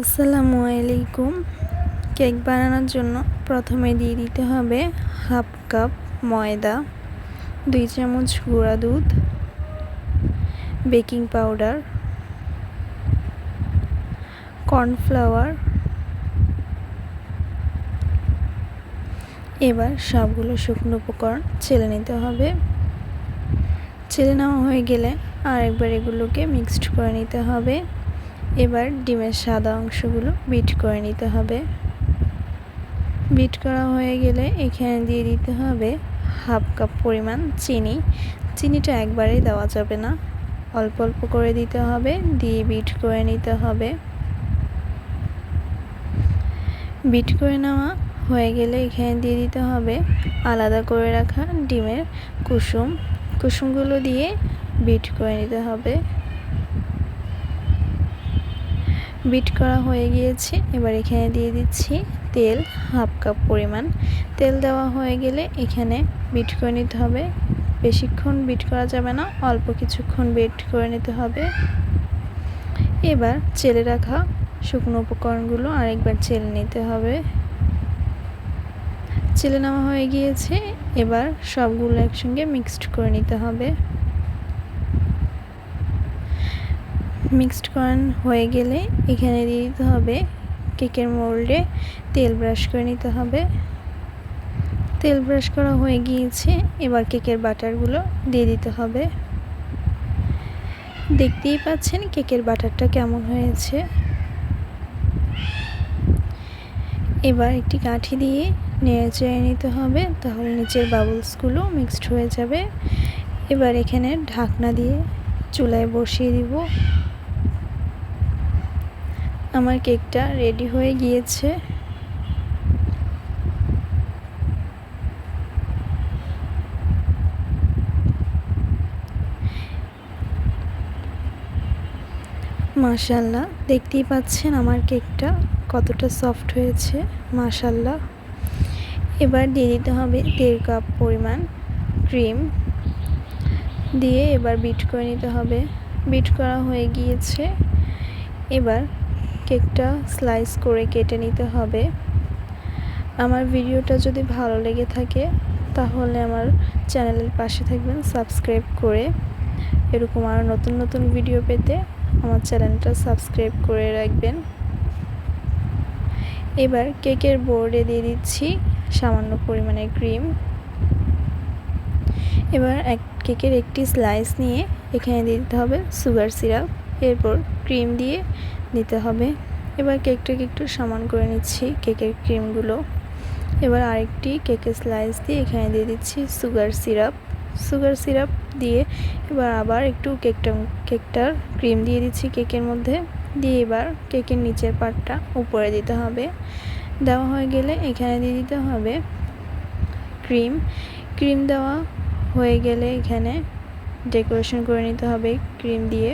আসসালামু আলাইকুম। কেক বানানোর জন্য প্রথমে দিয়ে দিতে হবে হাফ কাপ ময়দা, 2 চামচ গুঁড়া দুধ, বেকিং পাউডার, কর্নফ্লাওয়ার। এবার সবগুলো শুকনো উপকরণ চেলে নিতে হবে। চেলে নেওয়া হয়ে গেলে আরেকবার এগুলোকে মিক্সড করে নিতে হবে। এবার ডিমের সাদা অংশগুলো বিট করে নিতে হবে। বিট করা হয়ে গেলে এখানে দিয়ে দিতে হবে হাফ কাপ পরিমাণ চিনি। চিনিটা একবারেই দেওয়া যাবে না, অল্প অল্প করে দিতে হবে, দিয়ে বিট করে নিতে হবে। বিট করে নেওয়া হয়ে গেলে এখানে দিয়ে দিতে হবে আলাদা করে রাখা ডিমের কুসুমগুলো দিয়ে বিট করে নিতে হবে। বিট করা হয়ে গিয়েছে। এবার এখানে দিয়ে দিচ্ছি তেল, হাফ কাপ পরিমাণ। তেল দেওয়া হয়ে গেলে এখানে বিট করে নিতে হবে। বেশিক্ষণ বিট করা যাবে না, অল্প কিছুক্ষণ বিট করে নিতে হবে। এবার চেলে রাখা শুকনো উপকরণগুলো আরেকবার চেলে নিতে হবে। চেলে নেওয়া হয়ে গিয়েছে। এবার সবগুলো একসঙ্গে মিক্সড করে নিতে হবে। মিক্সড করান হয়ে গেলে এখানে দিয়ে দিতে হবে কেকের মোল্ডে তেল ব্রাশ করে নিতে হবে। তেল ব্রাশ করা হয়ে গিয়েছে। এবার কেকের বাটারগুলো দিয়ে দিতে হবে। দেখতেই পাচ্ছেন কেকের বাটারটা কেমন হয়েছে। এবার একটি কাঠি দিয়ে নেড়ে চেড়ে নিতে হবে, তাহলে নিচের বাবলসগুলো মিক্সড হয়ে যাবে। এবার এখানে ঢাকনা দিয়ে চুলায় বসিয়ে দিব। আমার কেকটা রেডি হয়ে গিয়েছে। মাশাআল্লাহ, দেখতেই পাচ্ছেন আমার কেকটা কতটা সফট হয়েছে, মাশাআল্লাহ। এবার দিয়ে দিতে হবে 1.5 কাপ পরিমাণ ক্রিম দিয়ে এবার বিট করে নিতে হবে। বিট করা হয়ে গিয়েছে। এবার কেকটা স্লাইস করে কেটে নিতে হবে। আমার ভিডিওটা যদি ভালো লেগে থাকে তাহলে আমার চ্যানেলের পাশে থাকবেন সাবস্ক্রাইব করে। এরকম আরও নতুন নতুন ভিডিও পেতে আমার চ্যানেলটা সাবস্ক্রাইব করে রাখবেন। এবার কেকের বোর্ডে দিয়ে দিচ্ছি সামান্য পরিমাণে ক্রিম। এবার কেকের একটি স্লাইস নিয়ে এখানে দিয়ে দিতে হবে সুগার সিরাপ, এরপর ক্রিম দিয়ে দিতে হবে। এবার কেকটাকে একটু সমান করে নিচ্ছি কেকের ক্রিমগুলো। এবার আরেকটি কেকের স্লাইস দিয়ে এখানে দিয়ে দিচ্ছি সুগার সিরাপ দিয়ে এবার আবার একটু কেকটার ক্রিম দিয়ে দিচ্ছি কেকের মধ্যে, দিয়ে এবার কেকের নিচের পার্টটা উপরে দিতে হবে। দেওয়া হয়ে গেলে এখানে দিয়ে দিতে হবে ক্রিম দেওয়া হয়ে গেলে এখানে ডেকোরেশন করে নিতে হবে ক্রিম দিয়ে।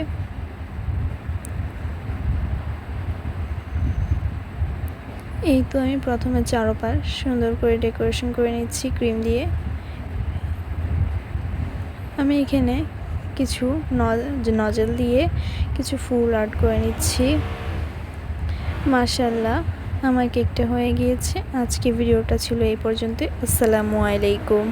এই তো আমি প্রথমে চারপাশ সুন্দর করে ডেকোরেশন করে নিচ্ছি ক্রিম দিয়ে। আমি এখানে কিছু নজল দিয়ে কিছু ফুল আর্ট করে নিচ্ছি। মাশাআল্লাহ, আমার কেকটা হয়ে গিয়েছে। আজকে ভিডিওটা ছিল এই পর্যন্ত। আসসালামু আলাইকুম।